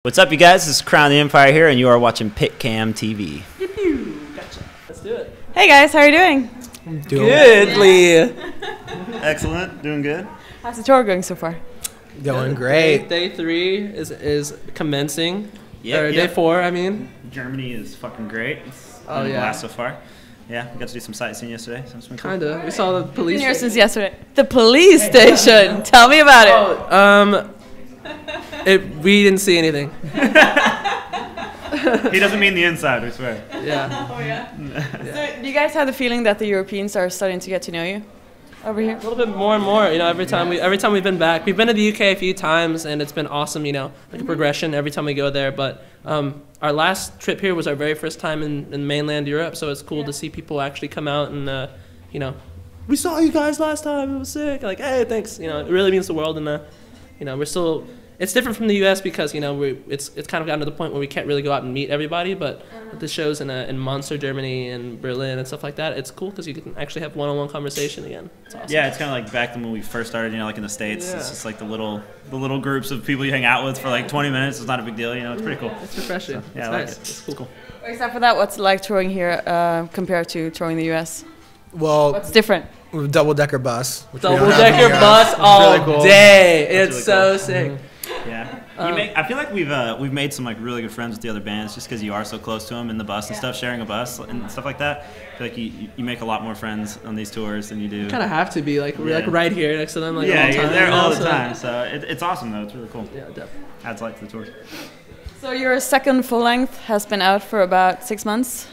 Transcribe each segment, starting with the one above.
What's up, you guys? This is Crown the Empire here, and you are watching PITCAM TV. Gotcha. Let's do it. Hey guys, how are you doing? Goodly. Excellent. Doing good. How's the tour going so far? Going great. Day 3 is commencing. Yeah. Or day 4, I mean. Germany is fucking great. It's Oh, been a yeah. blast so far. Yeah, we got to do some sightseeing yesterday. So it's been cool. Kinda. We saw the police. Been here since yesterday. The police station. Tell me about it. We didn't see anything. He doesn't mean the inside, I swear. Yeah. Oh yeah. So, do you guys have the feeling that the Europeans are starting to get to know you over here? A little bit more and more, you know, every time we've been back. We've been to the UK a few times and it's been awesome, you know, like a progression every time we go there, but our last trip here was our very first time in mainland Europe, so it's cool to see people actually come out and you know, we saw you guys last time, it was sick. Like, hey, thanks. You know, it really means the world, and you know, we're still. It's different from the U.S. because, you know, it's kind of gotten to the point where we can't really go out and meet everybody, but at the shows in Monster, Germany, and Berlin and stuff like that, it's cool because you can actually have one-on-one conversation again. It's awesome. Yeah, it's kind of like back when we first started, you know, like in the States. Yeah. It's just like the little groups of people you hang out with for like 20 minutes. It's not a big deal, you know. It's pretty cool. It's refreshing. So, yeah, it's I like nice. it. It's cool. Except for that, what's it like touring here compared to touring the U.S.? Well, What's different? double-decker bus. which we don't have Double-decker here. bus all Really cool. day. That's It's really so cool. sick. Yeah. I feel like we've made some like really good friends with the other bands just because you are so close to them in the bus and stuff, sharing a bus and stuff like that. I feel like you make a lot more friends on these tours than you do. Kind of have to be, like, we're like right here next to them, like, Yeah, all the time. you're there you know, all the so- time. So it's awesome though. It's really cool. Yeah, definitely. Adds life to the tours. So your second full length has been out for about 6 months.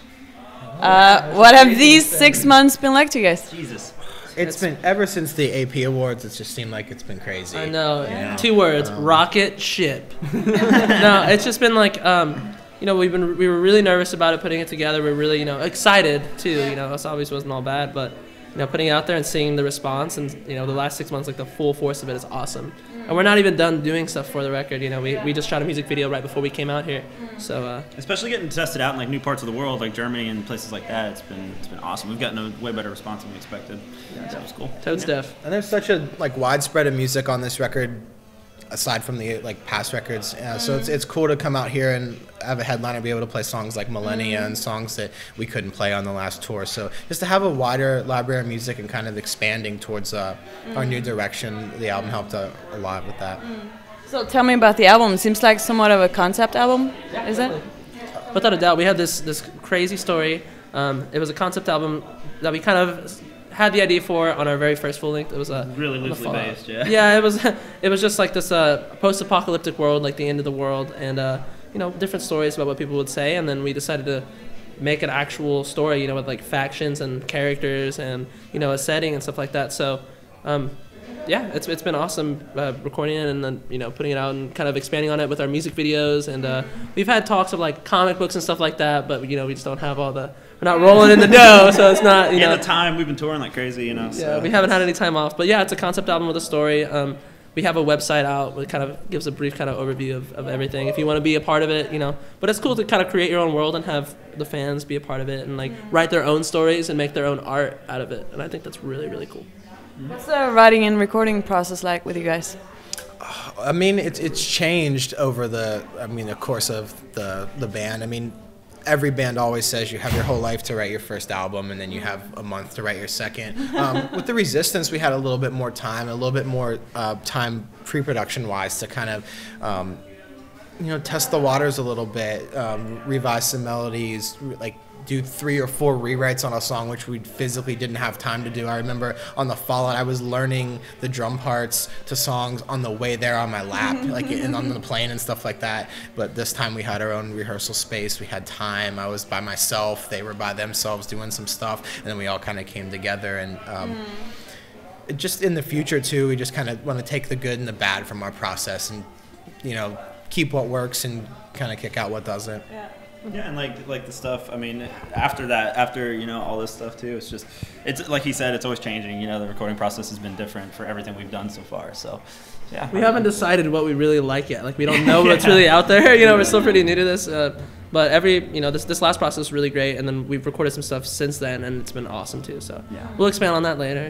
What have these 6 months been like to you guys? Jesus. It's been ever since the AP Awards. It's just seemed like it's been crazy. I know. Yeah. 2 words: rocket ship. No, it's just been like, you know, we were really nervous about it, putting it together. We're really, you know, excited too. You know, this obviously wasn't all bad, but you know, putting it out there and seeing the response, and you know, the last 6 months, like the full force of it is awesome. And we're not even done doing stuff for the record. You know, we just shot a music video right before we came out here. So Especially getting tested out in like new parts of the world, like Germany and places like that. It's been awesome. We've gotten a way better response than we expected. Yeah, that was cool. toad's deaf. And there's such a like widespread of music on this record, aside from the like past records. So it's cool to come out here and have a headliner, be able to play songs like Millennia and songs that we couldn't play on the last tour. So just to have a wider library of music and kind of expanding towards our new direction, the album helped a lot with that. So tell me about the album. It seems like somewhat of a concept album, is it? Without a doubt, we had this crazy story. It was a concept album that we kind of had the idea for on our very first full length. It was Really on the loosely fall. based, yeah. Yeah, it was just like this post-apocalyptic world, like the end of the world, and you know, different stories about what people would say, and then we decided to make an actual story, you know, with like factions and characters and, you know, a setting and stuff like that. So yeah, it's been awesome recording it and then, you know, putting it out and kind of expanding on it with our music videos, and we've had talks of like comic books and stuff like that, but you know, we just don't have all the, we're not rolling in the dough, so it's not, you know. And the time we've been touring like crazy, you know. So. Yeah, we haven't had any time off, but yeah, it's a concept album with a story. We have a website out that kind of gives a brief kind of overview of everything if you want to be a part of it, you know. But it's cool to kind of create your own world and have the fans be a part of it and like write their own stories and make their own art out of it, and I think that's really, really cool. What's the writing and recording process like with you guys? I mean, it's changed over the course of the band. I mean, every band always says you have your whole life to write your first album, and then you have a month to write your second. With the Resistance, we had a little bit more time, a little bit more time pre-production-wise to kind of, you know, test the waters a little bit, revise some melodies, like do 3 or 4 rewrites on a song, which we physically didn't have time to do. I remember on the Fallout, I was learning the drum parts to songs on the way there on my lap, like and on the plane and stuff like that. But this time we had our own rehearsal space. We had time. I was by myself. They were by themselves doing some stuff, and then we all kind of came together. And just in the future too, we just kind of want to take the good and the bad from our process, and you know, keep what works and kind of kick out what doesn't. Yeah. Yeah, and like the stuff, I mean, after, you know, all this stuff too, it's like he said, it's always changing, you know, the recording process has been different for everything we've done so far, so, yeah. We haven't decided what we really like yet. Like, we don't know what's really out there, you know, we're still pretty new to this, But this last process was really great, and then we've recorded some stuff since then, and it's been awesome too. So we'll expand on that later.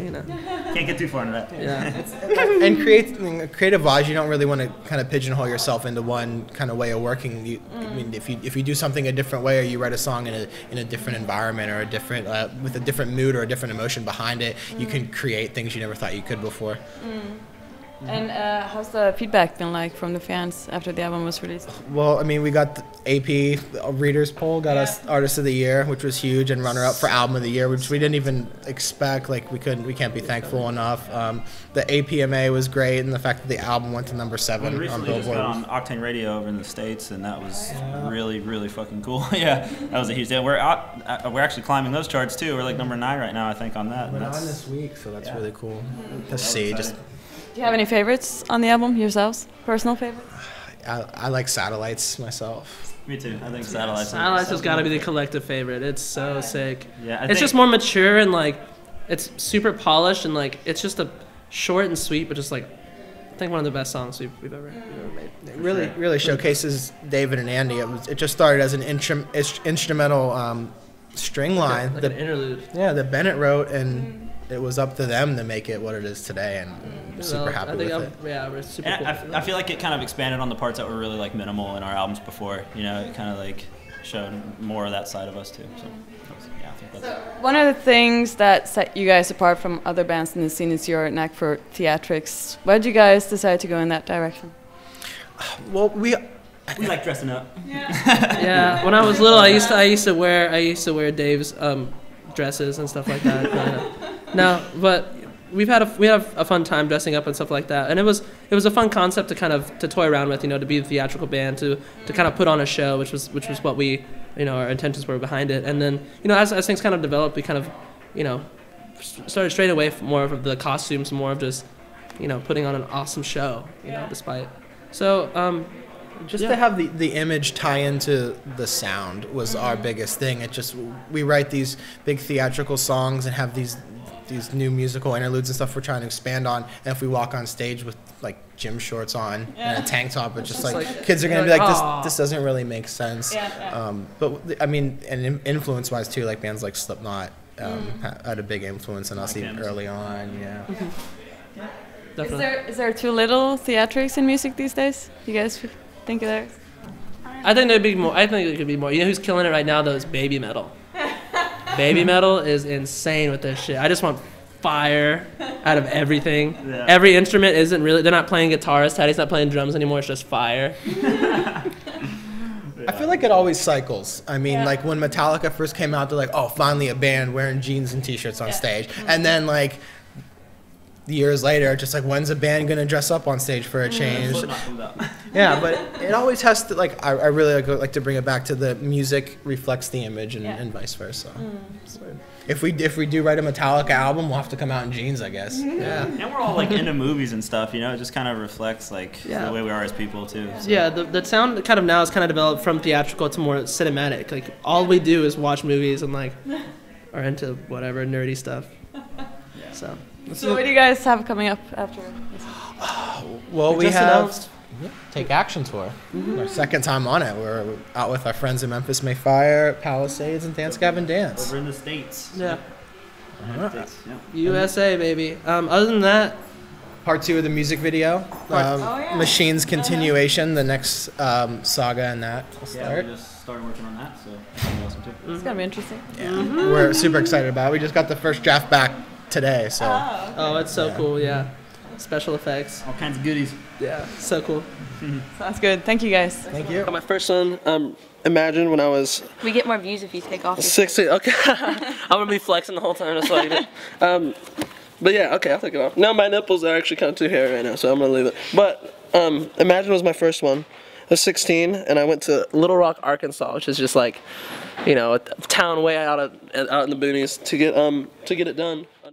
Can't get too far into that. Yeah. And creative-wise, you don't really want to kind of pigeonhole yourself into one kind of way of working. I mean, if you do something a different way, or you write a song in a different environment, or a different with a different mood or a different emotion behind it, you can create things you never thought you could before. And how's the feedback been like from the fans after the album was released? Well, I mean, we got the AP Readers Poll, got us Artist of the Year, which was huge, and runner-up for Album of the Year, which we didn't even expect. Like, we can't be thankful enough. The APMA was great, and the fact that the album went to number 7 we on recently just Billboard. got on Octane Radio over in the States, and that was really, really fucking cool. Yeah, that was a huge deal. We're actually climbing those charts too. We're like number 9 right now, I think, on that. Went on this week, so that's really cool to see. Do you have any favorites on the album yourselves? Personal favorites? I like Satellites myself. Me too. I think Satellites. Satellites has got to be the collective favorite. It's so sick. Yeah, it's just more mature and like it's super polished and like it's just a short and sweet, but just like I think one of the best songs we've ever made. It really showcases David and Andy. It just started as an instrumental string line like an interlude. Yeah, that Bennett wrote, and it was up to them to make it what it is today, and I'm super happy with it. Yeah, we're super cool. I feel like it kind of expanded on the parts that were really like minimal in our albums before. You know, it kind of like showed more of that side of us too. So yeah, I think that's. One of the things that set you guys apart from other bands in the scene is your knack for theatrics. Why did you guys decide to go in that direction? Well, we like dressing up. Yeah, when I was little, I used to wear Dave's dresses and stuff like that. No, but we had a fun time dressing up and stuff like that, and it was a fun concept to toy around with, to be a theatrical band, to kind of put on a show, which was what we, our intentions were behind it, and then as things kind of developed, we kind of started straight away from more of the costumes, more of just putting on an awesome show, despite so. To have the image tie into the sound was our biggest thing. We write these big theatrical songs and have these new musical interludes and stuff we're trying to expand on, and if we walk on stage with like gym shorts on and a tank top, it's just like kids are gonna be like, this doesn't really make sense. But I mean, and influence wise too, like bands like Slipknot had a big influence on us even early on. Is there too little theatrics in music these days? You guys think of that? I think there'd be more. I think there could be more. You know who's killing it right now though is Baby Metal. Baby Metal is insane with this shit. I just want fire out of everything. Yeah. Every instrument isn't really. They're not playing guitars. Teddy's not playing drums anymore. It's just fire. I feel like it always cycles. I mean, like when Metallica first came out, they're like, oh, finally a band wearing jeans and t-shirts on stage, and then like. Years later, just like, when's a band gonna dress up on stage for a change? Yeah, but it always has to, like, I really like to bring it back to the music reflects the image and vice versa. So if we do write a Metallica album, we'll have to come out in jeans, I guess. Yeah, and we're all like into movies and stuff, it just kind of reflects like the way we are as people too. So. Yeah, the sound kind of now is kind of developed from theatrical to more cinematic. Like all we do is watch movies and like are into whatever nerdy stuff. So. So what do you guys have coming up after this? Well, we have Take Action Tour. Our second time on it. We're out with our friends in Memphis May Fire, Palisades, and Dance Gavin Dance. Over in the States. Yeah. USA, baby. Other than that, Part 2 of the music video. Machine's continuation, the next saga in that will start. Yeah, we just started working on that, so that's gonna be awesome too. It's gonna be interesting. Yeah, we're super excited about it. We just got the first draft back today, so. Oh, it's so cool, yeah. Special effects. All kinds of goodies. Yeah, so cool. Sounds good. Thank you, guys. Thank you. My first one, Imagine when I was... We get more views if you take off. 16, okay. I'm going to be flexing the whole time, that's like it. But yeah, okay, I'll take it off. Now my nipples are actually kind of too hairy right now, so I'm going to leave it. But Imagine was my first one. I was 16, and I went to Little Rock, Arkansas, which is just like, a town way out in the boonies to get it done.